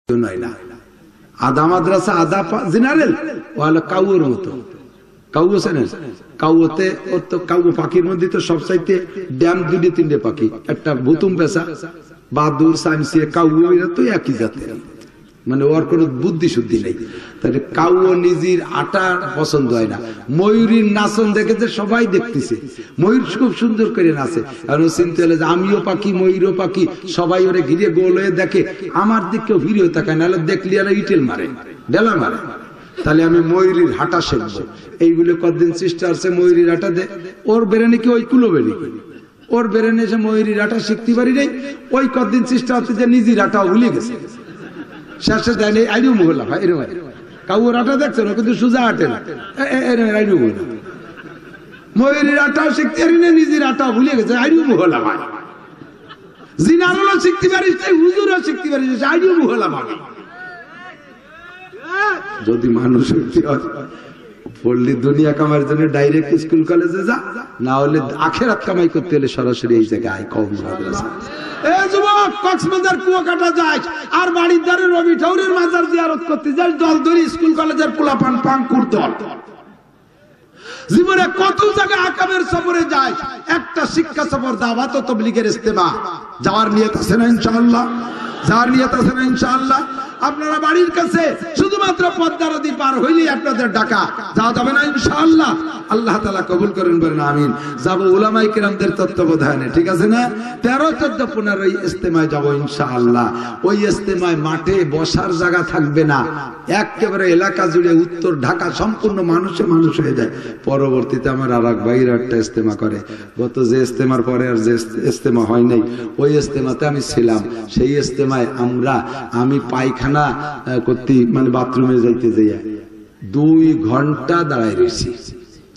না আদা মাদ্রাসা আদা জেনারেল ওয়ালা কাউর মতো কাউ চেনেন কাউতে ওর তো কাউ পাখির মধ্যে তো সবচাইতে ড্যাম দুটি তিনটে পাখি একটা বুতুম পেশা বাদুর সাইমসিয়া কাউ এরা তো একই জাতের মানে ওর কোনো বুদ্ধি শুদ্ধি নেই তাহলে কাউ নিজের আটা পছন্দ হয় না ময়ূরীর নাচন দেখেছে সবাই দেখতেছে ময়ূর খুব সুন্দর করে নাচে আর ও চিন্তা হলে যে আমিও পাখি ময়ূরও পাখি সবাই ওরে ঘিরে গোল হয়ে দেখে আমার দিকেও ফিরেও তাকায় নাহলে দেখলি আর ইটেল মারে ডেলা মারে তাহলে আমি ময়ূরীর হাঁটা শিখবো এইগুলো কতদিন চেষ্টা আছে ময়ূরীর হাঁটা দে ওর বেরেনে কি ওই কুলোবে নাকি ওর বেরেনে এসে ময়ূরীর হাঁটা শিখতে পারি নাই ওই কতদিন চেষ্টা হচ্ছে যে নিজের হাঁটাও ভুলে গেছে শেষে দেয় নেই আইডিও মহল্লা ভাই এরকম কাউর আটা দেখছে না কিন্তু সোজা হাঁটে না আইডিও মহল্লা ময়ূরীর আটাও শিখতে পারি না নিজের আটাও ভুলে গেছে আইডিও মহল্লা ভাই জিনারও শিখতে পারিস হুজুরও শিখতে পারিস আইডিও মহল্লা ভাই যদি মানুষ পড়লি দুনিয়া কামার জন্য ডাইরেক্ট স্কুল কলেজে যা না হলে আখেরাত কামাই করতে হলে সরাসরি এই জায়গায় কওমি মাদ্রাসা যুবক কক্সবাজার কুয়াকাটা যায় আর বাড়ির ধারে রবি ঠাকুরের মাজার জিয়ারত করতে যায় দল ধরে স্কুল কলেজের পোলাপান পাঙ্কুর দল জীবনে কত জায়গায় আকামের সফরে যায় একটা শিক্ষা সফর দাওয়াত ও তাবলীগের ইজতেমা যাওয়ার নিয়ত আছে না ইনশাআল্লাহ যাওয়ার নিয়ত আছে না ইনশাআল্লাহ আপনারা বাড়ির কাছে শুধুমাত্র পদ্মা নদী পার হইলেই আপনাদের ডাকা যাওয়া যাবে না ইনশাআল্লাহ আল্লাহ তাআলা কবুল করেন বলেন আমিন যাব উলামায়ে কেরামদের তত্ত্বাবধানে ঠিক আছে না 13 14 15 ইজতেমায় যাব ইনশাআল্লাহ ওই ইজতেমায় মাঠে বসার জায়গা থাকবে না একেবারে এলাকা জুড়ে উত্তর ঢাকা সম্পূর্ণ মানুষে মানুষ হয়ে যায় পরবর্তীতে আমার আরেক ভাইরা একটা ইজতেমা করে গত যে ইজতেমার পরে আর যে ইজতেমা হয় নাই ওই ইজতেমাতে আমি ছিলাম সেই ইজতেমায় আমি পায়খানা করতে মানে বাথরুমে যাইতে যাই 2 ঘন্টা দাঁড়ায় রয়েছি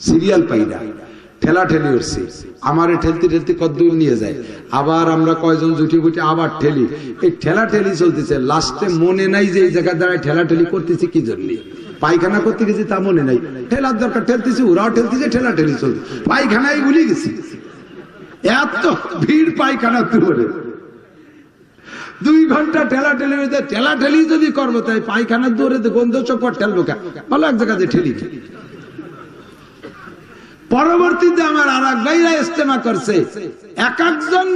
সিরিয়াল পাইরা ঠেলা ঠেলি উঠছি আমারে ঠেলতে ঠেলতে কতদূর নিয়ে যায় আবার আমরা কয়জন জুটি বুটি আবার ঠেলি এই ঠেলা ঠেলি চলতেছে লাস্টে মনে নাই যে এই জায়গায় দাঁড়ায় ঠেলা ঠেলি করতেছি কি জন্য পায়খানা করতে গেছি তা মনে নাই ঠেলার দরকার ঠেলতেছি ওরাও ঠেলতেছে ঠেলা ঠেলি চলছে পায়খানায় ভুলে গেছি এত ভিড় পায়খানা তুলে 2 ঘন্টা ঠেলা ঠেলি ঠেলা ঠেলি যদি করবো তাই পায়খানার দৌড়ে গন্ধ চোপড় ঠেলবো কে ভালো এক জায়গাতে ঠেলি পরবর্তীতে আমার আরেক ভাইরা ইজতেমা করছে এক একজন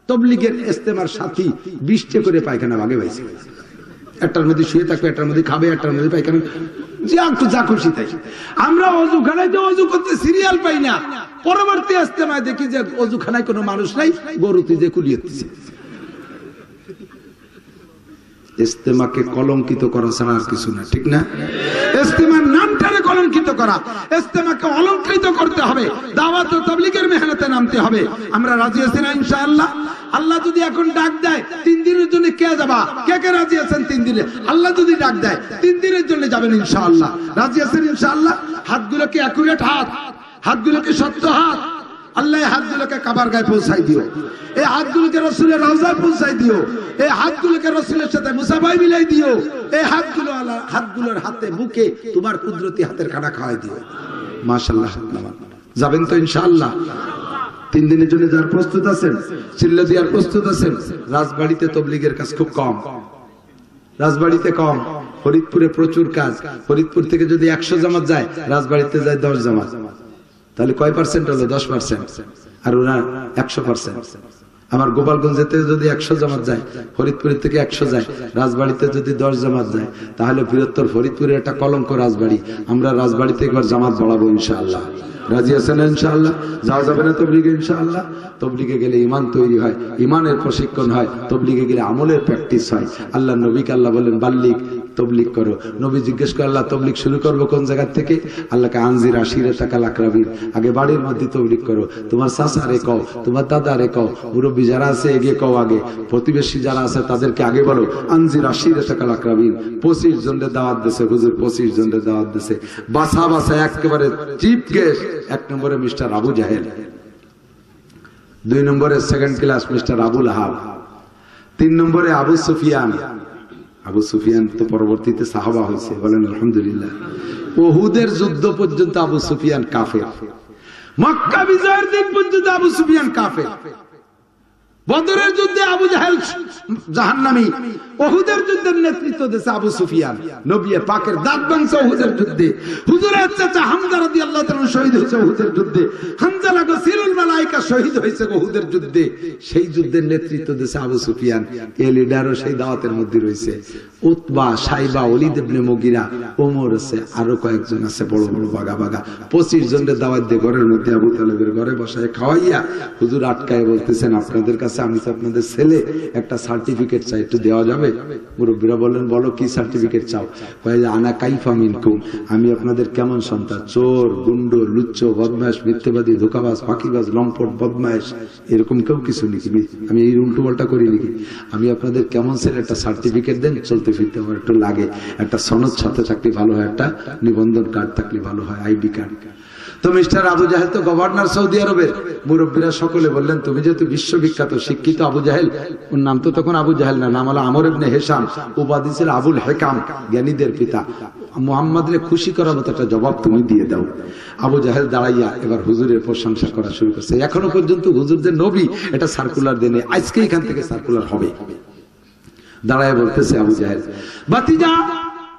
তাবলীগের ইজতেমার সাথী 20টা করে পায়খানা ভাগে পাইছে একটার মধ্যে শুয়ে থাকবে একটার মধ্যে খাবে একটার মধ্যে পায়খানা যা খুশি তাই আমরা অজুখানায় অজু করতে সিরিয়াল পাই না পরবর্তী ইজতেমায় দেখি যে অজুখানায় কোনো মানুষ নাই গরুতে যে কুলিয়ে দিচ্ছে ইজতেমাকে কলঙ্কিত করা ছাড়া আর কিছু না ঠিক না ইজতেমার নামটারে কলঙ্কিত করা ইজতেমাকে অলংকৃত করতে হবে দাওয়াত ও তাবলীগের মেহনতে নামতে হবে আমরা রাজি আছি না ইনশাআল্লাহ আল্লাহ যদি এখন ডাক দেয় 3 দিনের জন্য কে যাবা কে রাজি আছেন 3 দিনে আল্লাহ যদি ডাক দেয় 3 দিনের জন্য যাবেন ইনশাআল্লাহ রাজি আছেন ইনশাআল্লাহ হাতগুলোকে অ্যাকুরেট হাতগুলোকে সত্য হাত আল্লাহ হাতগুলোকে কাবার গায়ে পৌঁছাই দিও এই হাতগুলোকে রাসূলের রওজায় পৌঁছাই দিও এই হাতগুলোকে রাসূলের সাথে মুসাফায় মিলাই দিও এই হাতগুলোর হাতে বুকে তোমার কুদরতি হাতের খানা খাওয়াই দিও মাশাআল্লাহ যাবেন তো ইনশাআল্লাহ 3 দিনের জন্য যার প্রস্তুত আছেন চিল্লা দিয়ার প্রস্তুত আছেন রাজবাড়িতে তাবলীগের কাজ খুব কম রাজবাড়িতে কম ফরিদপুরে প্রচুর কাজ ফরিদপুর থেকে যদি 100 জামাত যায় রাজবাড়িতে যায় 10 জামাত তাহলে কয় পার্সেন্ট হলো 10% আর ওরা 100% আমার গোপালগঞ্জেতে যদি 100 জামাত যায় ফরিদপুরের থেকে 100 যায় রাজবাড়িতে যদি 10 জামাত যায় তাহলে বৃহত্তর ফরিদপুরের একটা কলঙ্ক রাজবাড়ি আমরা রাজবাড়িতে একবার জামাত বাড়াবো ইনশাআল্লাহ রাজি আছেন ইনশাআল্লাহ যাওয়া যাবে না তাবলীগে ইনশাআল্লাহ তাবলীগে গেলে ঈমান তৈরি হয় ঈমানের প্রশিক্ষণ হয় তাবলীগে গেলে আমলের প্র্যাকটিস হয় আল্লাহ নবীকে আল্লাহ বলেন বাল্লিগ তাবলীগ করো নবী জিজ্ঞেস করে আল্লাহ তাবলীগ শুরু করবো কোন জায়গা থেকে আল্লাহকে আনজির আশিরাতাকাল আকরাবিন আগে বাড়ির মধ্যে তাবলীগ করো তোমার চাচারে কও তোমার দাদারে কও মুরব্বী যারা আছে এগিয়ে কও আগে প্রতিবেশী যারা আছে তাদেরকে আগে বলো আনজির আশিরাতাকাল আকরাবিন 25 জনের দাওয়াত দিয়েছে হুজুর 25 জনের দাওয়াত দিয়েছে বাসা একেবারে চিপ গেস্ট 1 নম্বরে মিস্টার আবু জাহেল 2 নম্বরে second class mister Abu Lahab 3 নম্বরে আবু সুফিয়ান তো পরবর্তীতে সাহাবা হয়েছে বলেন আলহামদুলিল্লাহ উহুদের যুদ্ধ পর্যন্ত আবু সুফিয়ান কাফের মক্কা বিজয়ের দিন পর্যন্ত আবু সুফিয়ান কাফের বদরের যুদ্ধে আবু জাহেল জাহান্নামী, উহুদের যুদ্ধের নেতৃত্ব দিয়েছে আবু সুফিয়ান। নবী পাকের দাঁত ভাঙছে উহুদের যুদ্ধে। হুজুরের চাচা হামজা রাদিয়াল্লাহু তাআলা শহীদ হয়েছে উহুদের যুদ্ধে। হামজা গসিরুল মালায়েকা শহীদ হয়েছে উহুদের যুদ্ধে। সেই যুদ্ধের নেতৃত্ব দিয়েছে আবু সুফিয়ান। এই লিডারও সেই দাওয়াতের মধ্যে রয়েছে। উতবা, সাইবা, ওলীদ ইবনে মুগিরা, ওমর আছে, আরো কয়েকজন আছে বড় বড় বাগা বাগা। 25 জনের দাওয়াত দিয়ে ঘরের মধ্যে আবু তালেবের ঘরে বসায় খাওয়াইয়া হুজুর আটকায় বলতেছেন, আপনাদের কাছে আমি তো আপনাদের ছেলে, একটা সার্টিফিকেট চাই, একটু দেওয়া যাবে? মুরব্বীরা বললেন, বলো কি সার্টিফিকেট চাও? কয় যে আনা কাইফা মিনকুম, আমি আপনাদের কেমন সন্তান? চোর, গুন্ড, লুচ্চ, বদমাশ, মিথ্যাবাদী, ধোকাবাজ, ফাঁকিবাজ, লম্পট, বদমাশ, এরকম কেউ কিছু নাকি? আমি এই উল্টো পাল্টা করি নাকি? আমি আপনাদের কেমন ছেলে, একটা সার্টিফিকেট দেন, চলতে ফিরতে আমার একটু লাগে, একটা সনদ সাথে থাকলে ভালো হয়, একটা নিবন্ধন কার্ড থাকলে ভালো হয়, আইডি কার্ড। তো মিস্টার আবু জাহেল তো গভর্নর সৌদি আরবের। মুরব্বীরা সকলে বললেন, তুমি যেহেতু বিশ্ববিখ্যাত শিক্ষিত আবু জাহেল, ওর নাম তো তখন আবু জাহেল না, নাম হলো আমর ইবনে হিশাম, উপাধি ছিল আবুল হেকাম, জ্ঞানীদের পিতা। মুহাম্মদকে খুশি করার মতো একটা জবাব তুমি দিয়ে দাও। আবু জাহেল দাঁড়াইয়া এবার হুজুরের প্রশংসা করা শুরু করছে। এখনো পর্যন্ত হুজুর যে নবী এটা সার্কুলার দেনে, আজকে এখান থেকে সার্কুলার হবে। দাঁড়ায় বলতেছে আবু জাহেল, ভাতিজা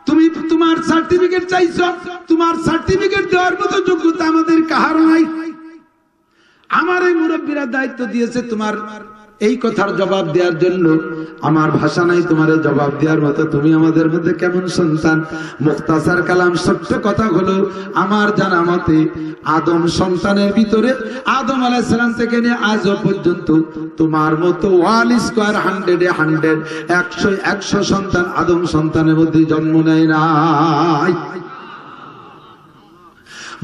তুমি তোমার সার্টিফিকেট চাইছো, তোমার সার্টিফিকেট দেওয়ার মতো যোগ্যতা আমাদের কাহার নাই। আমার এই মুরব্বীরা দায়িত্ব দিয়েছে তোমার এই কথার জবাব দেওয়ার জন্য। আমার ভাষা নাই তোমার জবাব দেওয়ার মতো, তুমি আমাদের মধ্যে কেমন সন্তান। মুখতাসার কালাম, সত্য কথা হলো আমার জানা মতে আদম সন্তানের ভিতরে, আদম আলাইহিস সালাম থেকে নিয়ে আজ পর্যন্ত তোমার মতো 100 সন্তান আদম সন্তানের মধ্যে জন্ম নেয় নাই।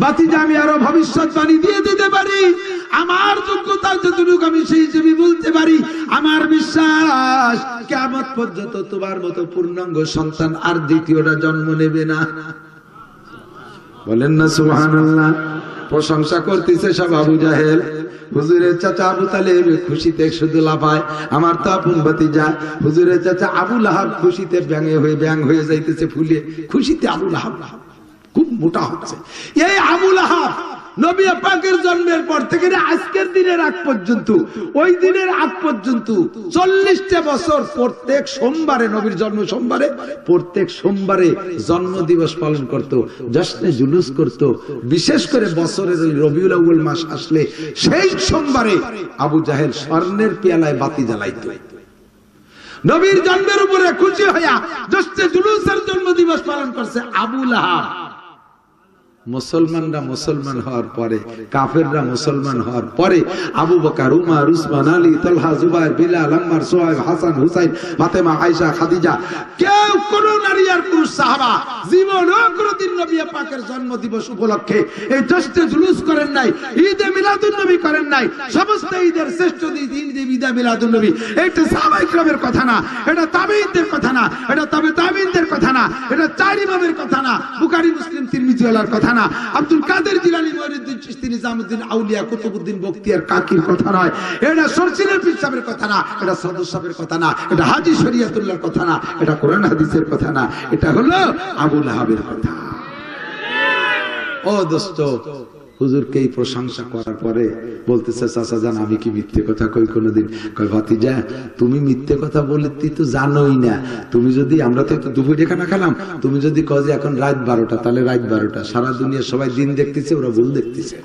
বাতিজা আমি আরো ভবিষ্যৎবাণী দিয়ে দিতে পারি, আমার যোগ্যতা যতটুকু আমি সেই হিসেবে বলতে পারি। আমার বিশ্বাস কিয়ামত পর্যন্ত তোমার মতো পূর্ণাঙ্গ সন্তান আর দ্বিতীয়টা জন্ম নেবে না। বলেন না সুবহানাল্লাহ। প্রশংসা করতেছে সব আবু জাহেল। হুজুরের চাচা আবু তালেব খুশিতে শুধু লাফায়। আমার তো আপন ভাতিজা হুজুরের চাচা আবু লাহাব খুশিতে ব্যাং হয়ে যাইতেছে, ফুলে খুশিতে আবু লাহাব খুব মোটা হচ্ছে। এই আবু লাহাব নবী পাকের জন্মের পর থেকে আজকের দিনের আগ পর্যন্ত, ওই দিনের আগ পর্যন্ত 40টা বছর প্রত্যেক সোমবারে, নবীর জন্ম সোমবারে, প্রত্যেক সোমবারে জন্ম দিবস পালন করত, জশ্নে জুলুস করত। বিশেষ করে বছরের ওই রবিউল আউয়াল মাস আসলে সেই সোমবারে আবু জাহেল স্বর্ণের পেয়ালায় বাতি জ্বালাইত। নবীর জন্মের উপরে খুশি হইয়া জশ্নে জুলুসের জন্ম দিবস পালন করছে আবু লাহাব। মুসলমানরা মুসলমান হওয়ার পরে, কাফেররা মুসলমান হওয়ার পরে আবু বকর, উমর, উসমান, আলী, তালহা, জুবাইর, বিলাল, আম্মার, সুহাইব, হাসান, হুসাইন, ফাতেমা, আয়েশা, খাদিজা, কেউ কোন নারী আর পুরুষ সাহাবা জীবনেও কোনদিন নবী পাকের জন্ম দিবস উপলক্ষে এই জশ্নে জুলুস করেন নাই, ঈদে মিলাদুন নবী করেন নাই। সমস্ত ঈদের শ্রেষ্ঠ দিন ঈদে মিলাদুন নবী। এটা সাহাবায়ে কেরামের কথা না, এটা তাবেঈনদের কথা না, এটা তাবেঈনদের কথা না, এটা চার ইমামের কথা না, বুখারী, মুসলিম, তিরমিজি ওয়ালার কথা না, আব্দুল কাদের জিলানী, মুঈনুদ্দিন চিশতি, নিজামউদ্দিন আউলিয়া, কুতুবউদ্দিন বখতিয়ার কাকির কথা নয়, এটা সরসিনের পীর সাহেবের কথা না, এটা সাদুর সাহেবের কথা না, এটা হাজী শরীয়তুল্লাহর কথা না, এটা কোরআন হাদিসের কথা না, এটা হলো আবু লাহাবের কথা। ও দোস্ত, হুজুরকে এই প্রশংসা করার পরে বলতেছে, চাচা জান আমি কি মিথ্যে কথা কই কোনদিন? কয় ভাতিজা তুমি মিথ্যে কথা বলে তুই তো জানোই না। তুমি যদি, আমরা তো দুপুরে খানা খেলাম, তুমি যদি কও যে এখন রাত 12টা, তাহলে রাত 12টা। সারা দুনিয়া সবাই দিন দেখতেছে, ওরা ভুল দেখতেছে।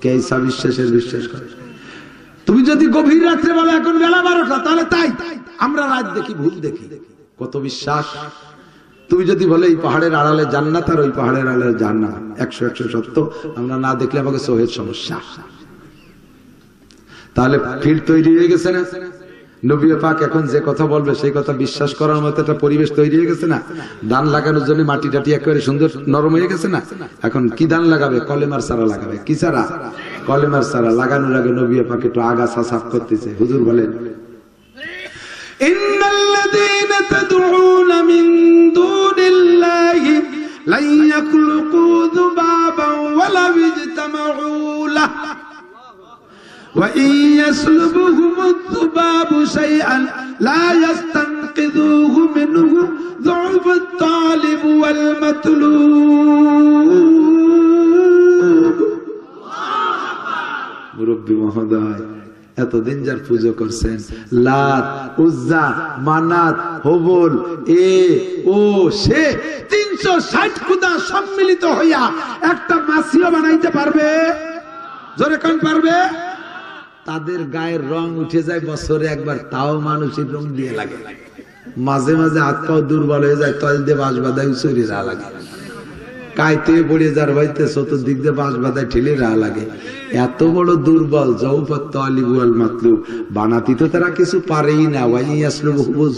কে ঈসা বিশ্বাসের বিশ্বাস করে? তুমি যদি গভীর রাত্রে বলো এখন বেলা 12টা, তাহলে তাই আমরা রাত দেখি, ভুল দেখি। কত বিশ্বাস! তুমি যদি বলে এই পাহাড়ের আড়ালে জান্নাত আর ওই পাহাড়ের আড়ালে জান্নাত, 100 সত্য, আমরা না দেখলে আমাকে সোহের সমস্যা। তাহলে ফির তৈরি হয়ে গেছে না? নবী পাক এখন যে কথা বলবে সেই কথা বিশ্বাস করার মতো একটা পরিবেশ তৈরি হয়ে গেছে না? ধান লাগানোর জন্য মাটি টাটি একেবারে সুন্দর নরম হয়ে গেছে না? এখন কি ধান লাগাবে? কলেমার চারা লাগাবে। কি চারা? কলেমার চারা। লাগানোর আগে নবী পাক একটু আগাছা সাফ করতেছে। হুজুর বলেন, ইন্নাল্লাযীনা তাদউনা মিন দুনিল্লাহি লা ইয়াখলুকু যুবাবান ওয়া লা ইয়াজতামাউ লাহু ওয়া ইন ইয়াসলুবহুমুয যুবাবু শাইআন লা ইস্তানকিযুহু মিনহু যুফাত তালিব ওয়াল মাতলুব। মুরব্বি মহোদয়, এতদিন যার পুজো করছেন লাত উজ্জা মানাত হবল ও সে 360 খুদা সম্মিলিত হইয়া একটা মাসিও বানাইতে পারবে? জোরে কোন পারবে? তাদের গায়ের রং উঠে যায় বছরে একবার, তাও মানুষের রং দিয়ে লাগে। মাঝে মাঝে হাত পাও দুর্বল হয়ে যায়, তল দিয়ে বাঁশ বাঁধায় শরীর রা লাগে, কাইতে পড়ে যার ভাইতে চতুর্দিক দিয়ে বাঁশ বাঁধায় ঠেলে রা লাগে। এত বড় দুর্বল জৌফত আলিবুল মাতলুব বানাতি তো তারা কিছু পারেই না।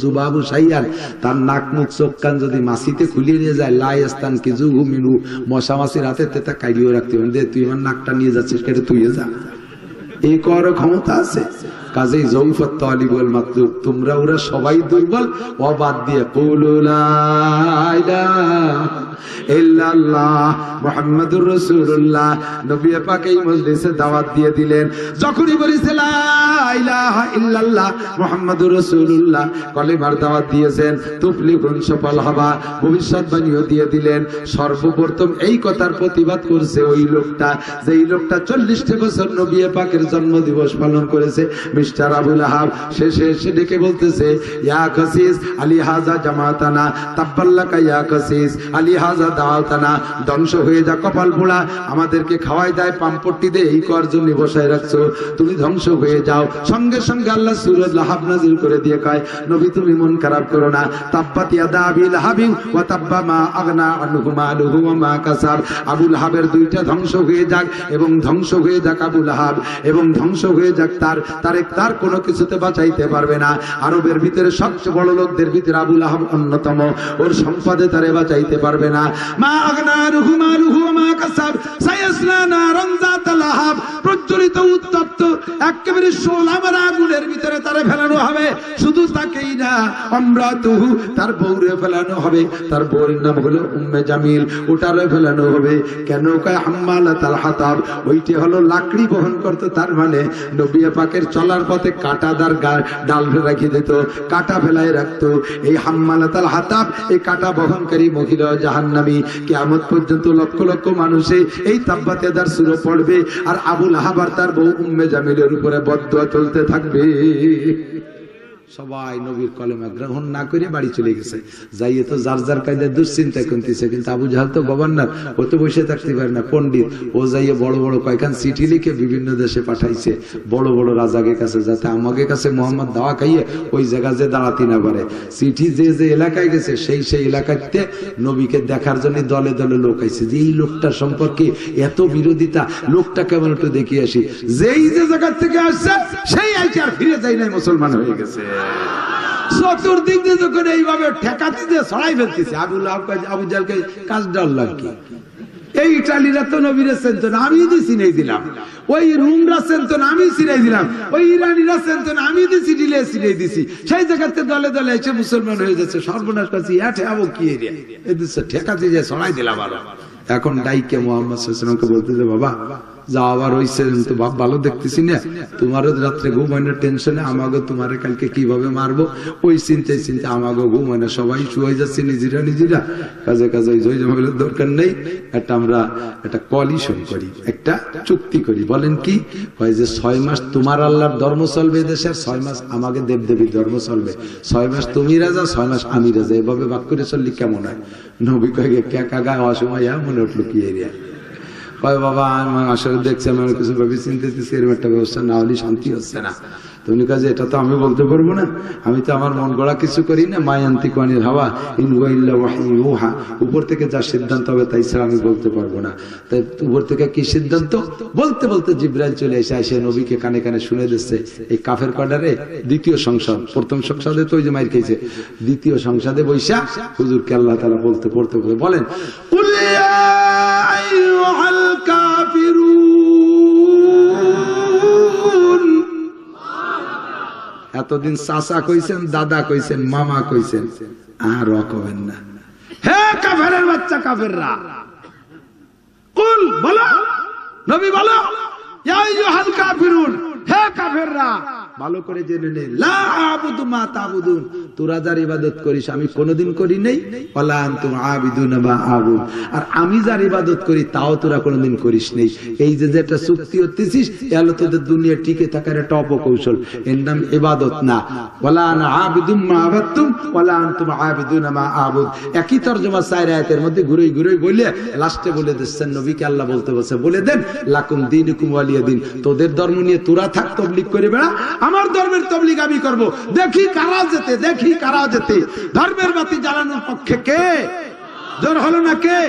জুবাবু সাইয়ান, তার নাক মুখ চোখ কান যদি মাসিতে খুলিয়ে নিয়ে যায়, লাইস্তান কি জুহু মিনু, মশা মাসির হাতে তেতা কাইডিও রাখতে হবে, তুই আমার নাকটা নিয়ে যাচ্ছিস কেটে তুই যা, এই কর ক্ষমতা আছে। কাজেই জৌফত তালিবুল মাতলুব, তোমরা ওরা সবাই দুর্বল। ও বাদ দিয়ে কুলু লা ইলাহা ইল্লাল্লাহ মুহাম্মাদুর রাসূলুল্লাহ, নবী পাক এই মজলিসে দাওয়াত দিয়ে দিলেন। যখনই বলেছে লা ইলাহা ইল্লাল্লাহ মুহাম্মাদুর রাসূলুল্লাহ, কলেমার দাওয়াত দিয়েছেন, তুফলিহুন, সফল হবা ভবিষ্যৎবাণীও দিয়ে দিলেন। সর্বপ্রথম এই কথার প্রতিবাদ করছে ওই লোকটা, যেই লোকটা 40 বছর নবী পাকের জন্মদিবস পালন করেছে, মিস্টার আবুল আহাব। শেষে এসে ডেকে বলতেছে, ইয়া কাসিস আলী হাজা জামাতানা তাব্বাল্লাকা, ইয়া কাসিস আলী হাজা দাওয়াতানা, ধ্বংস হয়ে যা কপাল পোড়া, আমাদেরকে খাওয়াই দেয় পাম্পট্টি দিয়ে এই কর জন্য বসায় রাখছো, তুমি ধ্বংস হয়ে যাও। সঙ্গে সঙ্গে আল্লাহ সূরা লাহাব নাযিল করে দিয়ে কয়, নবী তুমি মন খারাপ করো না, তাব্বাত ইয়াদা আবি লাহাবিন ওয়া তাব্বা মা আগনা আনহু মালুহু ওয়া মা কাসাব, আবু লাহাবের দুইটা ধ্বংস হয়ে যাক, এবং ধ্বংস হয়ে যাক আবু লাহাব, এবং ধ্বংস হয়ে যাক তার কোনো কিছুতে বাঁচাইতে পারবে না। আরবের ভিতরে সবচেয়ে বড় লোকদের ভিতরে আবু লাহাব অন্যতম, ওর সম্পদে তারে বাঁচাইতে পারবে না। মা আগনা আনহু মালুহু ওয়া মা কাসাব সায়াসলা নারান যাতা লাহাব, প্রজ্বলিত উত্তপ্ত একেবারে শোলামার আগুনের ভিতরে তারে ফেলানো হবে। শুধু তাকেই না, আমরাতুহু, তার বউরে ফেলানো হবে। তার বউর নাম হলো উম্মে জামিল, ওটারে ফেলানো হবে। কেন কয় হাম্মালাতাল হাতাব, ওইটি হলো লাকড়ি বহন করতে। তার মানে নবী পাকের চলার পথে কাঁটাদার ডাল রেখে দিত, কাঁটা ফেলায় রাখতো। এই হাম্মালাতাল হাতাব, এই কাঁটা বহনকারী মহিলা জাহান্নামী। কিয়ামত পর্যন্ত লক্ষ লক্ষ মানুষে এই তাব্বাত ইয়াদার সূরা পড়বে, আর আবু লাহাব আর তার বউ উম্মে জামিলের উপরে বদদুয়া চলতে থাকবে। সবাই নবীর কলেমা গ্রহণ না করে বাড়ি চলে গেছে। যাইয়ে তো যার যার কায়দায় দুশ্চিন্তা করতেছে, কিন্তু আবু জাহাল তো গভর্নর, ও তো বসে থাকতে পারে না, পণ্ডিত। ও যাইয়ে বড় বড় কয়েকখান চিঠি লিখে বিভিন্ন দেশে পাঠাইছে, বড় বড় রাজাকে কাছে, যাতে আমাকে কাছে মোহাম্মদ দাওয়া খাইয়ে ওই জায়গা যে দাঁড়াতে না পারে। চিঠি যে যে এলাকায় গেছে সেই এলাকাতে নবীকে দেখার জন্য দলে দলে লোক আইছে, যে এই লোকটার সম্পর্কে এত বিরোধিতা, লোকটা কেমন একটু দেখিয়ে আসি। যেই যে জায়গা থেকে আসছে সেই আইছে, আর ফিরে যায় নাই, মুসলমান হয়ে গেছে। চতুর্দিক দিয়ে যখন এইভাবে ঠেকাতে দিয়ে ছড়াই ফেলতেছে, আবু জাহলকে কাজ ডাল লাগি। এই ইটালিরা তো নবীরা চেনত না, আমি চিনাই দিলাম। ওই রুমরা চেনত না, আমি চিনাই দিলাম। ওই ইরানিরা চেনত না, আমি চিনাই দিছি। সেই জায়গাতে দলে দলে এসে মুসলমান হয়ে যাচ্ছে। সর্বনাশ করছি, ঠেকাবো কি এরিয়া, ঠেকাতে যে ছড়াই দিলাম। আরো এখন ডাইকে মোহাম্মদ সাল্লাল্লাহু আলাইহি ওয়াসাল্লামকে বলতেছে, বাবা যা আবার হইছে তো বাপ ভালো দেখতেছি না, তোমারও রাত্রে ঘুম হয় না টেনশনে, আমাকে তোমারে কালকে কিভাবে মারবো ওই চিন্তায় আমাকে ঘুম হয় না, সবাই শুয়ে যাচ্ছে নিজেরা। কাজে জয়জমালের দরকার নেই, আমরা একটা কোয়ালিশন করি, একটা চুক্তি করি। বলেন কি হয় যে 6 মাস তোমার আল্লাহর ধর্ম চলবে দেশের, 6 মাস আমাকে দেবদেবীর ধর্ম চলবে, 6 মাস তুমি রাজা, 6 মাস আমি রাজা। এভাবে বাক করে চললি কেমন হয়? নবী কয়ে কাকা হওয়ার সময় মনে উঠলো কি এরিয়া। বাবা আমি আসলে দেখছি, আমি কিছু ভাবে চিন্তিতেছি, এরকম একটা ব্যবস্থা না হলে শান্তি হচ্ছে না। তুমি কাজে এটা তো আমি বলতে পারবো না, আমি তো আমার মন গড়া কিছু করি না। মায়ান্তিক ওয়ানিল হাওয়া ইন হুয়া ইল্লা ওয়াহয়ুহা, উপর থেকে যা সিদ্ধান্ত হবে তাই ছাড়া আমি বলতে পারবো না। তাই উপর থেকে কি সিদ্ধান্ত বলতে বলতে জিবরাইল চলে এসে নবীকে কানে কানে শুনে দিচ্ছে। এই কাফের কর্ডারে দ্বিতীয় সংসদ, প্রথম সংসদে তো ওই যে মাইর খেয়েছে, দ্বিতীয় সংসদে বৈশা হুজুরকে আল্লাহ তাআলা পড়তে বলেন, কুল ইয়া আইয়ুহাল কাফিরুন। এতদিন চাচা কইছেন, দাদা কইছেন, মামা কইছেন, আর কবেন না। হে কাফেরের বাচ্চা কাফেররা, কুল বলো, নবী বলো, ইয়া আইয়ুহাল কাফিরুন, হে কাফেররা, ভালো করে জেনে নে, লা আবুদু মা তাবুদুন, তোরা যার ইবাদত করিস আমি কোনোদিন করি নাই, ওয়ালা আনতুম আবিদুনা মা আবুদ, আর আমি যার ইবাদত করি তাও তোরা কোনোদিন করিস নেই। এই যে যেটা চুক্তি হতেছিস এ হলো তোদের দুনিয়া টিকে থাকার একটা অপকৌশল, এর নাম ইবাদত না। ওয়ালা আনা আবিদুম মা আবাদতুম ওয়ালা আনতুম আবিদুনা মা আবুদ, একই তরজমা চার আয়াতের মধ্যে ঘুরে ঘুরে বলে লাস্টে বলে দিচ্ছেন নবীকে আল্লাহ বলতে বলছে, বলে দেন লাকুম দীনুকুম ওয়ালিয়া দিন, তোদের ধর্ম নিয়ে তোরা থাক, তবলিগ করে বেড়া, আমার ধর্মের তবলিগ আমি করব। দেখি কারা যেতে, দেখি কারা যেতে। ধর্মের বাতি জ্বালানোর পক্ষে কে? জোর হলো না কে?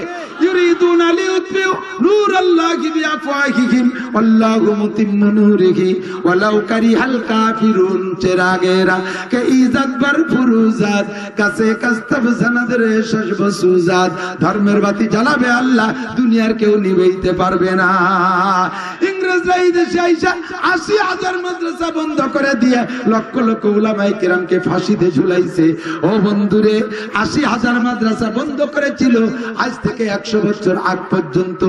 ইউরিদুনা লিউতফিউ নূরাল্লাহি বিআফওয়াহিহিম ওয়াল্লাহু মুতিম্মু নূরিহি ওয়ালাউ কারিহাল কাফিরুন। চেরাগেরা কে ইজ্জত বার ফুরুজাত কাছে কাস্তব সনদ রে শশব সুজাত। ধর্মের বাতি জ্বালাবে আল্লাহ, দুনিয়ার কেউ নিভাইতে পারবে না। ইংরেজরা এই দেশে আইসা ৮০,০০০ মাদ্রাসা বন্ধ করে দিয়ে লক্ষ লক্ষ উলামায়ে কেরামকে ফাঁসিতে ঝুলাইছে। ও বন্ধুরে, ৮০,০০০ মাদ্রাসা বন্ধ করেছিল আজ থেকে ১০০ বছর আগ পর্যন্ত,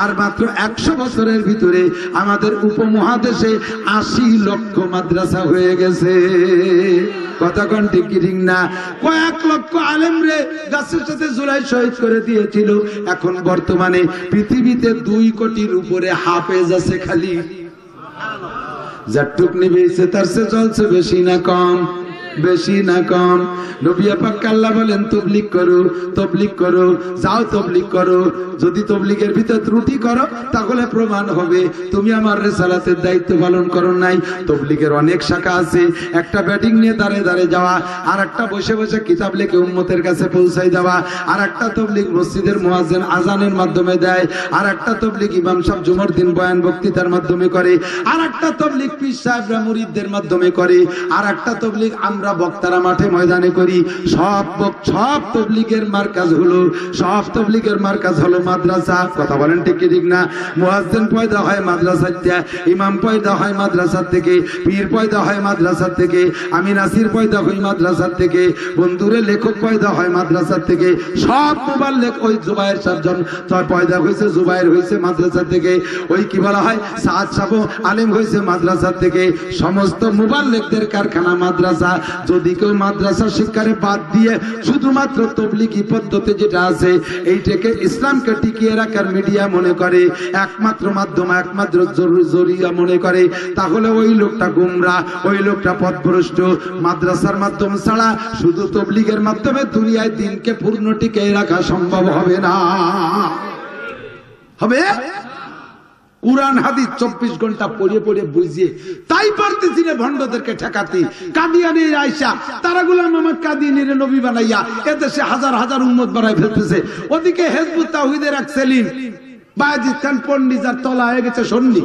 আর মাত্র ১০০ বছরের ভিতরে আমাদের উপমহাদেশে ৮০ লক্ষ মাদ্রাসা হয়ে গেছে। কথা কোন ঠিক ঠিক না? কয়েক লক্ষ আলেম রে গাছের সাথে ঝুলাই শহীদ করে দিয়েছিল। এখন বর্তমানে পৃথিবীতে ২ কোটির উপরে হাফেজ আছে খালি। যারটুক নিবেছে তার সে চলছে বেশি না কম? বেশি না কম? নবী পাক আল্লাহ বলেন তবলিগ করো, তবলিগ করো, যাও তবলিগ করো। যদি তবলিগের ভিতর ত্রুটি করো তাহলে প্রমাণ হবে তুমি আমার রিসালাতের দায়িত্ব পালন করো নাই। তবলিগের অনেক শাখা আছে, একটা ব্যাটিং নিয়ে দাঁড়ে দাঁড়ে যাওয়া, আর একটা বসে বসে কিতাব লিখে উম্মতের কাছে পৌঁছাই দেওয়া, আর একটা তবলিগ মসজিদের মুয়াজ্জিন আজানের মাধ্যমে দেয়, আর একটা তবলিগ ইমাম সাহেব জুমার দিন বয়ান বক্তৃতার মাধ্যমে করে, আর একটা তবলিগ পীর সাহেবরা মুরিদদের মাধ্যমে করে, আর একটা তবলিগ আমরা বক্তারা মাঠে ময়দানে করি। সব তবলিগের মার্কাজ হলো, সব তবলিগের মার্কাজ হলো মাদ্রাসা। কথা বলেন ঠিক কি ঠিক না? মুয়াজ্জিন পয়দা হয় মাদ্রাসা থেকে, ইমাম পয়দা হয় মাদ্রাসা থেকে, পীর পয়দা হয় মাদ্রাসা থেকে, আমি নাসির পয়দা হই মাদ্রাসা থেকে, বন্ধুরে লেখক পয়দা হয় মাদ্রাসা থেকে। সব মুবাল্লিগ ওই জুবায়ের সাহেব পয়দা হয়েছে, জুবায়ের হয়েছে মাদ্রাসা থেকে। ওই কি বলা হয় সাদ সাহেব আলেম হয়েছে মাদ্রাসা থেকে। সমস্ত মুবাল্লিগদের কারখানা মাদ্রাসা। যদি কেউ মাদ্রাসা শিক্ষারে বাদ দিয়ে শুধুমাত্র তবলিগি পদ্ধতি যেটা আছে এইটাকে ইসলামকে টিকিয়ে রাখার মিডিয়া মনে করে, একমাত্র মাধ্যম, একমাত্র জরিয়া মনে করে, তাহলে ওই লোকটা গুমরাহ, ওই লোকটা পথভ্রষ্ট। মাদ্রাসার মাধ্যম ছাড়া শুধু তবলিগের মাধ্যমে দুনিয়ায় দিনকে পূর্ণ টিকিয়ে রাখা সম্ভব হবে না। হবে? কুরআন হাদিস ২৪ ঘন্টা পড়িয়ে পড়িয়ে বুঝিয়ে তাই পারতেছি না ভণ্ডদেরকে ঠেকাতে। কাদিয়ানি আয়েশা তারা গোলাম মোহাম্মদ কাদিয়ানির নবী বানাইয়া এদেশে হাজার হাজার উম্মত বানাই ফেলতেছে। ওদিকে হিজবুত তাওহীদের এক সেলিম বায়েজিদ খান পন্ডি, যার তলা হয়ে গেছে সন্নি,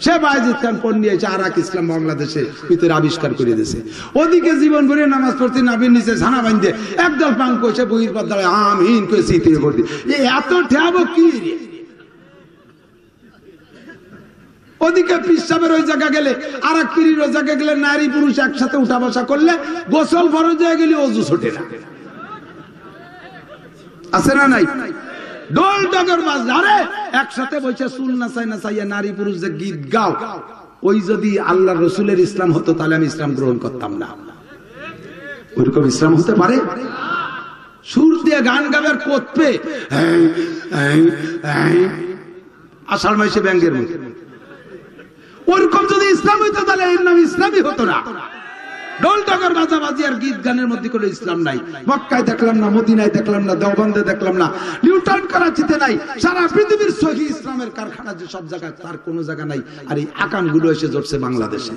সে বায়েজিদ খান পন্ডি এসে আরাক ইসলাম বাংলাদেশে ভিতরে আবিষ্কার করে দিয়েছে। ওদিকে জীবন ভরে নামাজ পড়তে নাবির নিচে ছানা বাঁধে একদল পাঙ্ক এসে বহির পর্দায় আমিন করে সিটিয়ে করতে। এত ঠেয়াবো কি রে? ওদিকে পিসাবের ওই জায়গা গেলে, আর এক পীরের ওই জায়গা গেলে নারী পুরুষ একসাথে উঠা বসা করলে গোসল ফরজ হয়ে গেলে অজু ছোটে না। আছে না নাই? ডোল ডগর বাজলে আরে একসাথে বসে চুল নাচাই নাচাইয়া নারী পুরুষ যে গীত গাও, ওই যদি আল্লাহ রসুলের ইসলাম হতো তাহলে আমি ইসলাম গ্রহণ করতাম না। ওইরকম ইসলাম হতে পারে? সুর দিয়ে গান গাবার করতে আষাঢ় মাসে ব্যাংকের মধ্যে ওরকম যদি ইসলাম হইতো তাহলে এর নাম ইসলামই হতো না। ঢোল ডগর বাজাবাজি আর গীত গানের মধ্যে কোনো ইসলাম নাই। মক্কায় দেখলাম না, মদিনায় দেখলাম না, দেওবন্দে দেখলাম না, নিউটাউন করাচিতে নাই। সারা পৃথিবীর সহি ইসলামের কারখানা যে সব জায়গায়, তার কোনো জায়গা নাই। আর এই আকাম গুলো এসে জড়ছে বাংলাদেশে।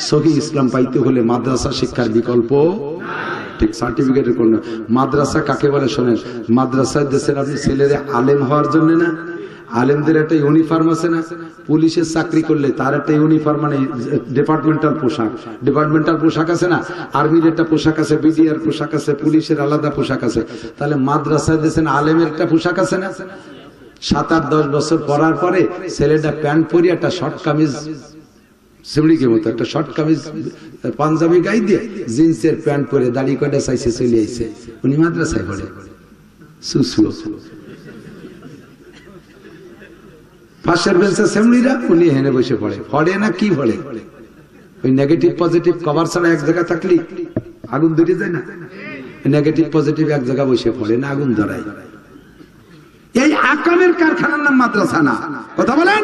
সহি ইসলাম পাইতে হলে মাদ্রাসা শিক্ষার বিকল্প ঠিক সার্টিফিকেটের কোন মাদ্রাসা কাকে বলে শোনেন? মাদ্রাসায় দেশের আপনি ছেলেরা আলেম হওয়ার জন্য না, আলেমদের একটা ইউনিফর্ম আছে না, পুলিশের চাকরি করলে তার একটা ইউনিফর্ম মানে ডিপার্টমেন্টাল পোশাক, ডিপার্টমেন্টাল পোশাক আছে না, আর্মির একটা পোশাক আছে, বিডিআর পোশাক আছে, পুলিশের আলাদা পোশাক আছে। তাহলে মাদ্রাসায় দেশেন আলেমের একটা পোশাক আছে না? ৭-৮-১০ বছর পড়ার পরে ছেলেটা প্যান্ট পরি একটা শর্ট কামিজ, শিমড়িকে মতো একটা শর্ট কামিজ পাঞ্জাবি গায়ে দিয়ে জিন্সের প্যান্ট পরে দাড়ি কয়টা চাইছে চলে আইছে, উনি মাদ্রাসায় পড়ে। সুসুলো পাশের বেঞ্চে সেমড়িরা, উনি হেনে বসে পড়ে। পড়ে না কি পড়ে? ওই নেগেটিভ পজিটিভ কভার ছাড়া এক জায়গায় থাকলি আগুন ধরে যায় না, নেগেটিভ পজিটিভ এক জায়গায় বসে পড়ে না, আগুন ধরায়। এই আকামের কারখানার নাম মাদ্রাসা না, কথা বলেন,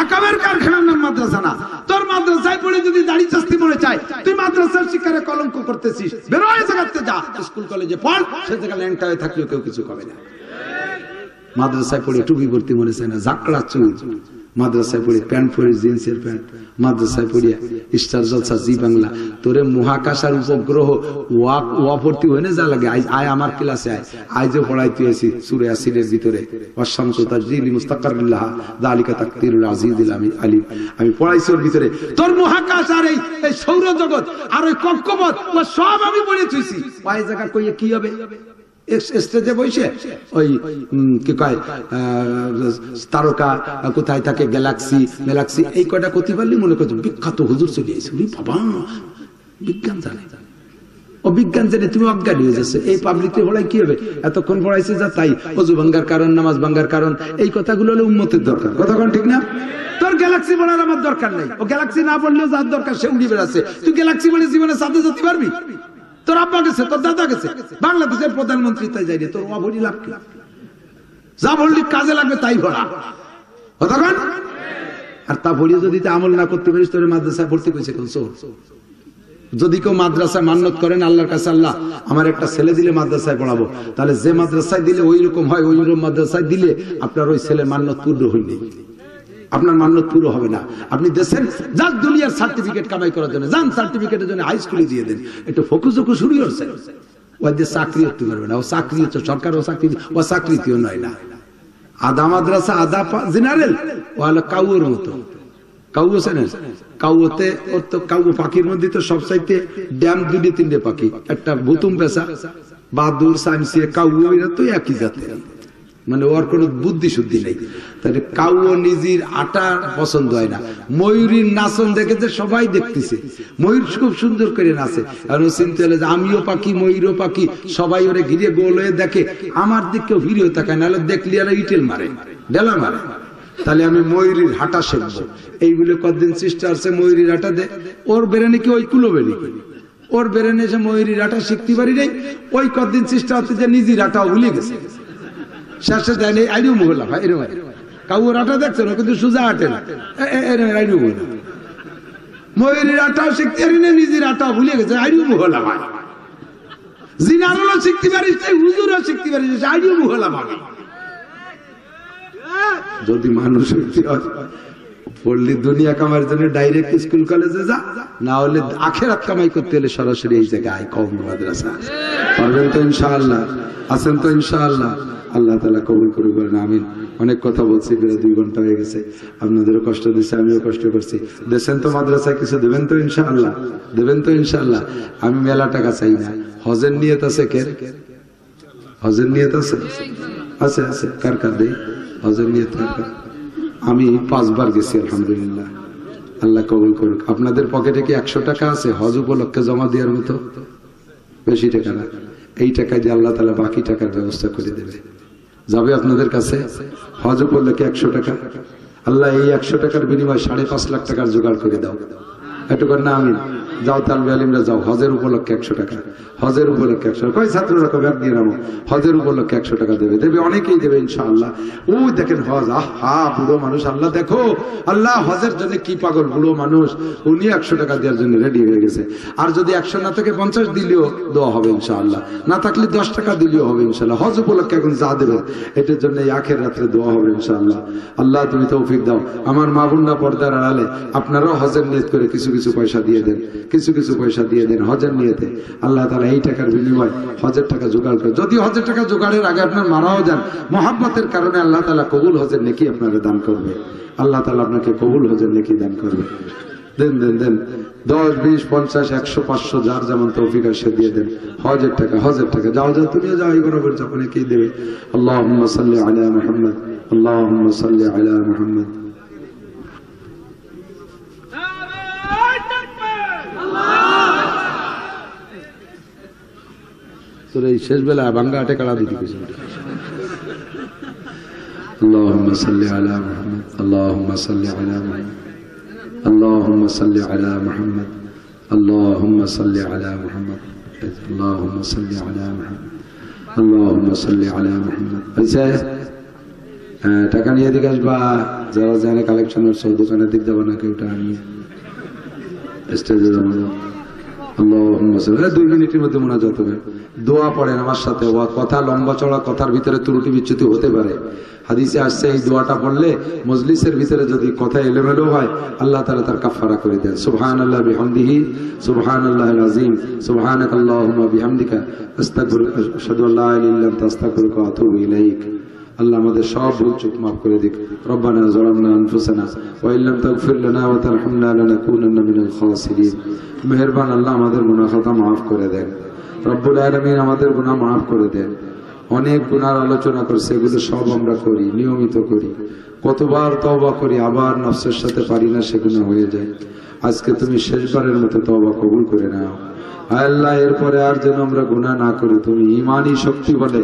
আকামের কারখানার নাম মাদ্রাসা না। তোর মাদ্রাসায় পড়ে যদি দাড়ি চাস্তি মনে চায়, তুই মাদ্রাসার শিক্ষারে কলঙ্ক করতেছিস, বেরো এই জায়গাতে যা, স্কুল কলেজে পড়, সে জায়গায় ল্যাংটা হয়ে থাকলেও কেউ কিছু কবে না। মাদ্রাসায় পড়ে টুপি পড়তে মনে চায় না, ঝাঁকড়া চুল, মাদ্রাসায় পড়ে প্যান্ট পরে জিন্সের প্যান্ট, মাদ্রাসায় পড়িয়া স্টার জলসা জি বাংলা, তোরে মহাকাশ আর উপগ্রহ ওয়া ভর্তি হয়ে না যা লাগে। আয় আমার ক্লাসে আয়, আয় যে পড়াইতে আছি সূরা ইয়াসিনের ভিতরে ওয়াশামসু তাজরি মুস্তাকাররিল্লাহ যালিকা তাকদিরুল আজিজিল আলিম, আমি পড়াইছি ওর ভিতরে। তোর মহাকাশ আর এই সৌরজগৎ আর ওই কক্ষপথ ও সব আমি পড়ে থুইছি। পায়ে জায়গা কইয়ে কি হবে? স্টেজে বসে ওই কি কয় তারকা কোথায় থাকে, গ্যালাক্সি গ্যালাক্সি এই কয়টা করতে পারলি মনে করছো বিখ্যাত হুজুর চলে আসে। বাবা বিজ্ঞান জানে, ও বিজ্ঞান জানে, তুমি অজ্ঞানী হয়ে যাচ্ছে। এই পাবলিকে পড়াই কি হবে? এতক্ষণ পড়াইছে যা তাই, ওযু ভাঙ্গার কারণ, নামাজ ভাঙ্গার কারণ, এই কথাগুলো হলো উম্মতের দরকার। কতক্ষণ ঠিক না? তোর গ্যালাক্সি পড়ার আমার দরকার নাই, ও গ্যালাক্সি না পড়লেও যার দরকার সে উড়ে বেড়াচ্ছে। তুই গ্যালাক্সি পড়ে জীবনে সাথে যেতে পারবি? তোর আব্বা গেছে, তোর দাদা গেছে, বাংলাদেশের প্রধানমন্ত্রী তাই যায়নি, তোর অভরি লাভ কি? যা বললি কাজে লাগবে তাই ভরা, কতক্ষণ? আর তা ভরিয়ে যদি আমল না করতে পারিস, তোর মাদ্রাসায় ভর্তি করেছে কোন চোর? যদি কেউ মাদ্রাসায় মান্যত করেন আল্লাহর কাছে, আল্লাহ আমার একটা ছেলে দিলে মাদ্রাসায় পড়াবো, তাহলে যে মাদ্রাসায় দিলে ওই রকম হয়, ওই রকম মাদ্রাসায় দিলে আপনার ওই ছেলে মান্যত পূর্ণ হয়নি, আপনার মান্যত পুরো হবে না। আপনি দেশের যার দুনিয়ার সার্টিফিকেট কামাই করার জন্য যান, সার্টিফিকেটের জন্য হাই স্কুলে দিয়ে দেন, একটু ফোকাস শুরু হচ্ছে। ওই দিয়ে চাকরি করতে পারবে না, ও চাকরি হচ্ছে সরকার, ও চাকরি, ও চাকরিতেও নয় না। আধা মাদ্রাসা আধা জেনারেল, ও হলো কাউর মতো। কাউ চেনেন? কাউতে ওর তো কাউ পাখির মধ্যে তো সবচাইতে ড্যাম দুটো তিনটে পাখি, একটা ভুতুম পেশা, বাদুর, সাইমসিয়া, কাউ, এরা তো একই জাতের, মানে ওর কোনো বুদ্ধি শুদ্ধি নেই। তাহলে কাউ নিজের আটা পছন্দ হয় না, ময়ূরীর নাচন দেখেছে সবাই দেখতেছে, ময়ূর খুব সুন্দর করে নাচে, আর ও চিন্তা হলে যে আমিও পাখি, ময়ূরও পাখি, সবাই ওরে ঘিরে গোল হয়ে দেখে, আমার দিকেও ভিড়েও তাকায়, নাহলে দেখলি আর ইটেল মারে, ডেলা মারে। তাহলে আমি ময়ূরীর হাঁটা শিখবো, এইগুলো কতদিন চেষ্টা আছে, ময়ূরীর হাঁটা দে, ওর বেরেনে কি ওই কুলো বেরি, ওর বেরেনে এসে ময়ূরীর হাঁটা শিখতে পারি নাই, ওই কতদিন চেষ্টা হচ্ছে যে নিজের হাঁটাও ভুলে গেছে। শেষে দেয়নি আইডিও মহল্লা ভাই, এরকম কাউর আটা দেখছে না, কিন্তু সোজা হাঁটে না, আইডিও মহল্লা। ময়ূরীর আটাও শিখতে পারি না, নিজের আটাও ভুলে গেছে, আইডিও মহল্লা ভাই। জিনারও শিখতে পারিস, হুজুরও শিখতে পারিস, আইডিও মহল্লা ভাই। যদি মানুষ পড়লি দুনিয়া কামার জন্য ডাইরেক্ট স্কুল কলেজে যা, না হলে আখেরাত কামাই করতে হলে সরাসরি এই জায়গায় কওমি মাদ্রাসা। পারবেন তো ইনশাআল্লাহ? আছেন তো ইনশাআল্লাহ? আল্লাহ তাআলা কবুল করুক, বলেন আমিন। অনেক কথা বলছি, প্রায় 2 ঘন্টা হয়ে গেছে, আপনাদেরও কষ্ট দিচ্ছে, আমিও কষ্ট করছি। দেশেন তো মাদ্রাসায় কিছু দেবেন তো ইনশাআল্লাহ? দেবেন তো ইনশাআল্লাহ? আমি মেলা টাকা চাই না, হজের নিয়ত আছে কে? হজের নিয়ত আছে? আছে আছে, কার কার দেই হজের নিয়ত? আমি 5 বার গেছি আলহামদুলিল্লাহ, আল্লাহ কবুল করুক। আপনাদের পকেটে কি 100 টাকা আছে হজ উপলক্ষে জমা দেওয়ার মতো? বেশি টাকা না, এই টাকা দিয়ে আল্লাহ তাআলা বাকি টাকার ব্যবস্থা করে দেবে। যাবে আপনাদের কাছে হজ উপলক্ষে 100 টাকা, আল্লাহ এই 100 টাকার বিনিময়ে 5.5 লাখ টাকার জোগাড় করে দাও। একটু কর না আমিন। যাও তালবে আলিমরা যাও, হজের উপলক্ষে 100 টাকা, হজের উপলক্ষে 100 টাকা। কয় ছাত্ররা কবে এক দিয়ে নামো, হজের উপলক্ষে 100 টাকা দেবে, দেবে অনেকেই দেবে ইনশাআল্লাহ। ও দেখেন হজ, আহা বুড়ো মানুষ, আল্লাহ দেখো, আল্লাহ হজের জন্য কি পাগল, বুড়ো মানুষ উনি 100 টাকা দেওয়ার জন্য রেডি হয়ে গেছে। আর যদি 100 না থেকে 50 দিলেও দোয়া হবে ইনশাআল্লাহ, না থাকলে 10 টাকা দিলেও হবে ইনশাআল্লাহ। হজ উপলক্ষে এখন যা দেবেন এটার জন্য এই আখের রাত্রে দোয়া হবে ইনশাআল্লাহ। আল্লাহ তুমি তৌফিক দাও। আমার মা বোনরা পর্দার আড়ালে আপনারাও হজের নিয়ত করে কিছু কিছু পয়সা দিয়ে দেন, কিছু কিছু পয়সা দিয়ে দেন হজের নিয়তে। আল্লাহ তাআলা এই টাকার বিনিময়ে হজের টাকা জোগাড় করে, যদি হজের টাকা জোগাড়ের আগে আপনার মারাও যান, মহব্বতের কারণে আল্লাহ তাআলা কবুল হজের নেকি আপনাকে দান করবে। আল্লাহ তাআলা আপনাকে কবুল হজের নেকি দান করবে। দেন দেন দেন, 10, 20, 50, 100, 500 যার যেমন তৌফিক আসে দিয়ে দেন হজের টাকা, হজের টাকা। যাও যাও, তুমিও যাও, এই বরাবর যাও, অনেকেই দেবে। আল্লাহুম্মা সাল্লি আলা মুহাম্মদ, আল্লাহুম্মা সাল্লি আলা মুহাম্মদ। তোর এই শেষ বেলা বাঙ্গা আটে কাড়া দিতে কিছু। আল্লাহুম্মা সাল্লি আলা মুহাম্মদ, আল্লাহুম্মা সাল্লি আলা মুহাম্মদ। আল্লাহুম্মা সাল্লি আলা মুহাম্মদ, আল্লাহুম্মা সাল্লি আলা মুহাম্মদ, আল্লাহুম্মা সাল্লি আলা মুহাম্মদ, আল্লাহুম্মা সাল্লি আলা মুহাম্মদ। টাকা নিয়ে দিকে আসবা, যারা জানে কালেকশন হচ্ছে দোকানের দিক যাবো না, কেউটা নিয়ে স্টেজে যাবো। আল্লাহুম্মা সাল্লি, 2 মিনিটের মধ্যে মোনাজাত হবে। দোয়া পড়েন আমার সাথে। কথা লম্বা চড়া, কথার ভিতরে ত্রুটি বিচ্যুতি হতে পারে। হাদিসে আসছে এই দোয়াটা পড়লে মজলিসের ভিতরে যদি কথা এলোমেলো হয়, আল্লাহ তাআলা তার কাফারা করে দেন। সুবহানাল্লাহি বিহামদিহি, সুবহানাল্লাহিল আযীম, সুবহানাকাল্লাহুম্মা বিহামদিকা, আস্তাগফিরুকা, আশহাদু আল্লা ইলাহা ইল্লা আনতা, আস্তাগফিরুকা ওয়া আতুবু ইলাইক। আল্লাহ আমাদের সব ভুল চুক মাফ করে দিক। রব্বানা যালামনা আনফুসানা ওয়া ইল্লাম তাগফির লানা ওয়া তারহামনা লানাকুনান্না মিনাল খাসিরিন। মেহেরবান আল্লাহ আমাদের গুনাহ খাতা মাফ করে দেন। রব্বুল আলামিন আমাদের গুনাহ মাফ করে দেন। অনেক গুনার আলোচনা করছে, এগুলো সব আমরা করি, নিয়মিত করি। কতবার তওবা করি, আবার নফসের সাথে পারি না, সেগুলো হয়ে যায়। আজকে তুমি শেষবারের মতো তওবা কবুল করে নাও। আল্লাহ এরপরে আর যেন আমরা গুনাহ না করি, তুমি ঈমানি শক্তি বলে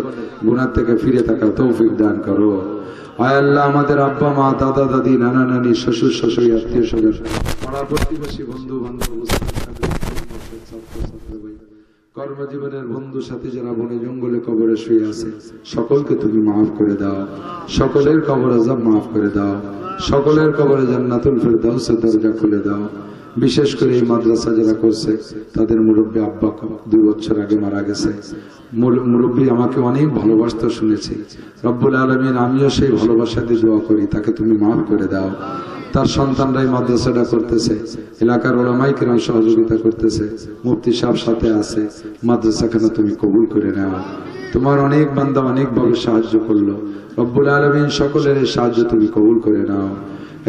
গুনাহ থেকে ফিরে থাকার তৌফিক দান করো। আল্লাহ আমাদের আব্বা মা, দাদা দাদি, নানা নানি, শ্বশুর শাশুড়ি, আত্মীয় স্বজন, পাড়া প্রতিবেশী, বন্ধু বান্ধব, কর্মজীবনের বন্ধু সাথী যারা বনে জঙ্গলে কবরে শুয়ে আছে, সকলকে তুমি মাফ করে দাও। সকলের কবর আযাব মাফ করে দাও। সকলের কবরে জান্নাতুল ফেরদাউসের দরজা খুলে দাও। বিশেষ করে এই মাদ্রাসা যারা করছে, তাদের মুরব্বী আব্বা 2 বছর আগে মারা গেছে। মুরব্বী আমাকে অনেক ভালোবাসতে শুনেছি। রব্বুল আলামিন, আমিও সেই ভালোবাসা দিয়ে দোয়া করি, তাকে তুমি মাফ করে দাও। তার সন্তানরাই মাদ্রাসাটা করতেছে, এলাকার উলামায়ে কিরাম সহযোগিতা করতেছে, মুফতি সাহেব সাথে আছে। মাদ্রাসাখানা তুমি কবুল করে নাও। তোমার অনেক বান্দা অনেকভাবে সাহায্য করলো। রব্বুল আলামিন, সকলের এই সাহায্য তুমি কবুল করে নাও।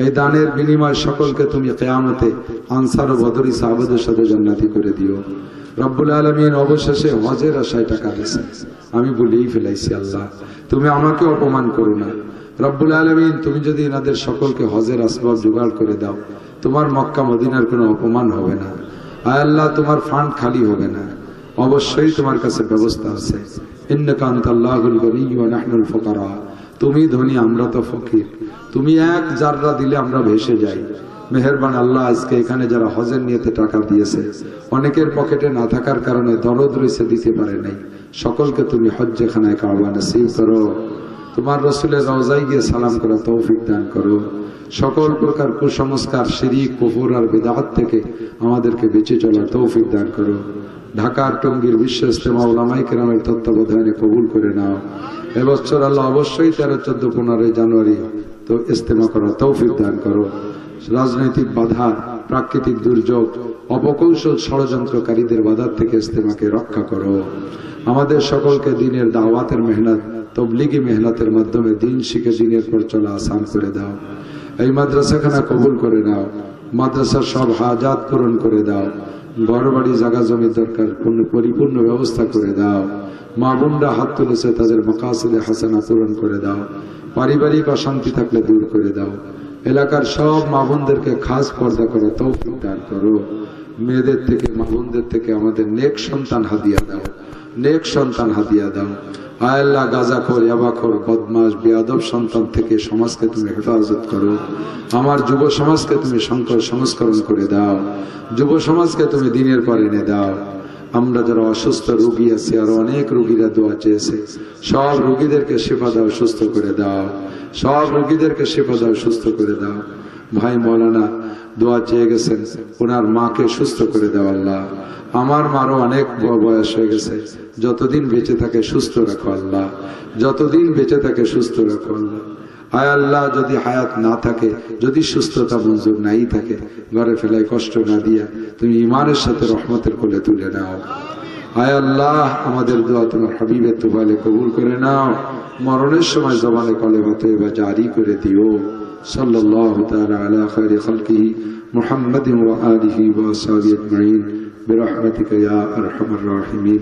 এই দানের বিনিময় সকলকে তুমি কিয়ামতে আনসার ও বদরি সাহাবাদের সাথে জান্নাতি করে দিও। রব্বুল আলামিন, অবশেষে হজের আশায় টাকা দিয়েছে, আমি বলেই ফেলাইছি, আল্লাহ তুমি আমাকে অপমান করো না। রব্বুল আলামিন, তুমি যদি এনাদের সকলকে হজের আসবাব জোগাড় করে দাও, তোমার মক্কা মদিনার কোনো অপমান হবে না। আয় আল্লাহ, তোমার ফান্ড খালি হবে না, অবশ্যই তোমার কাছে ব্যবস্থা আছে। ইন্নাকা আনতাল্লাহুল গনিয়্যু ওয়া নাহনুল ফুকারা, তুমি ধনী, আমরা তো ফকির। তুমি এক জাররা দিলে আমরা ভেসে যাই। মেহেরবান আল্লাহ, আজকে এখানে যারা হজের নিয়তে টাকা দিয়েছে, অনেকের পকেটে না থাকার কারণে দরদ রয়েছে, দিতে পারে নাই, সকলকে তুমি হজ্জে খানায় কাবা নসিব করো। তোমার রাসূলের রওজায় গিয়ে সালাম করা তৌফিক দান করো। সকল প্রকার কুসংস্কার, শিরক, কুফর আর বিদআত থেকে আমাদেরকে বেঁচে চলার তৌফিক দান করো। ঢাকার টঙ্গীর বিশ্ব ইজতেমা উলামায়ে কেরামের তত্ত্বাবধানে কবুল করে নাও। এবছর আল্লাহ অবশ্যই 13, 14, 15 জানুয়ারি তো ইজতেমা করার তৌফিক দান করো। রাজনৈতিক বাধা, প্রাকৃতিক দুর্যোগ, অপকৌশল ষড়যন্ত্রকারীদের বাধা থেকে ইজতেমাকে রক্ষা করো। আমাদের সকলকে দিনের দাওয়াতের মেহনত, তবলিগি মেহনতের মাধ্যমে দিন শিখে দিনের পর চলা আসান করে দাও। এই মাদ্রাসাখানা কবুল করে নাও। মাদ্রাসার সব হাজাত পূরণ করে দাও। ঘর বাড়ি, জায়গা জমি দরকার পরিপূর্ণ ব্যবস্থা করে দাও। মা বোনরা হাত তুলেছে, তাদের মাকাসিদে হাসানা পূরণ করে দাও। পারিবারিক অশান্তি থাকলে দূর করে দাও। এলাকার সব মা বোনদেরকে খাস পর্দা করে তৌফিক দান করো। মেয়েদের থেকে, মা বোনদের থেকে আমাদের নেক সন্তান হাদিয়া দাও, নেক সন্তান হাদিয়া দাও। আয় আল্লাহ, গাঁজাখোর, ইয়াবাখোর, বদমাশ, বেয়াদব সন্তান থেকে সমাজকে তুমি হেফাজত করো। আমার যুব সমাজকে তুমি সংস্করণ করে দাও। যুব সমাজকে তুমি দিনের পর এনে দাও। আমরা যারা অসুস্থ রোগী আছি, আর অনেক রোগীরা দোয়া চেয়েছে, সব রোগীদেরকে শিফা দাও, সুস্থ করে দাও। সব রোগীদেরকে শিফা দাও, সুস্থ করে দাও। ভাই মৌলানা দোয়া চেয়ে গেছেন, ওনার মাকে সুস্থ করে দাও আল্লাহ। আমার মারও অনেক বয়স হয়ে গেছে, যতদিন বেঁচে থাকে সুস্থ রাখো আল্লাহ, যতদিন বেঁচে থাকে সুস্থ রাখো আল্লাহ। আয় আল্লাহ, যদি হায়াত না থাকে, যদি সুস্থতা মঞ্জুর নাই থাকে, ঘরে ফেলায় কষ্ট না দিয়া তুমি ঈমানের সাথে রহমতের কোলে তুলে নাও। আয় আল্লাহ, আমাদের দোয়া তোমার হাবিবের তুফালে কবুল করে নাও। মরণের সময় জবানে কলেমা তয়্যিবা জারি করে দিও। সাল্লাল্লাহু তাআলা আলা খায়রি খালকিহি মুহাম্মাদিন ওয়া আলিহি ওয়া আসহাবিহি আজমাইন বিরহমাতিকা ইয়া আরহামার রাহিমিন।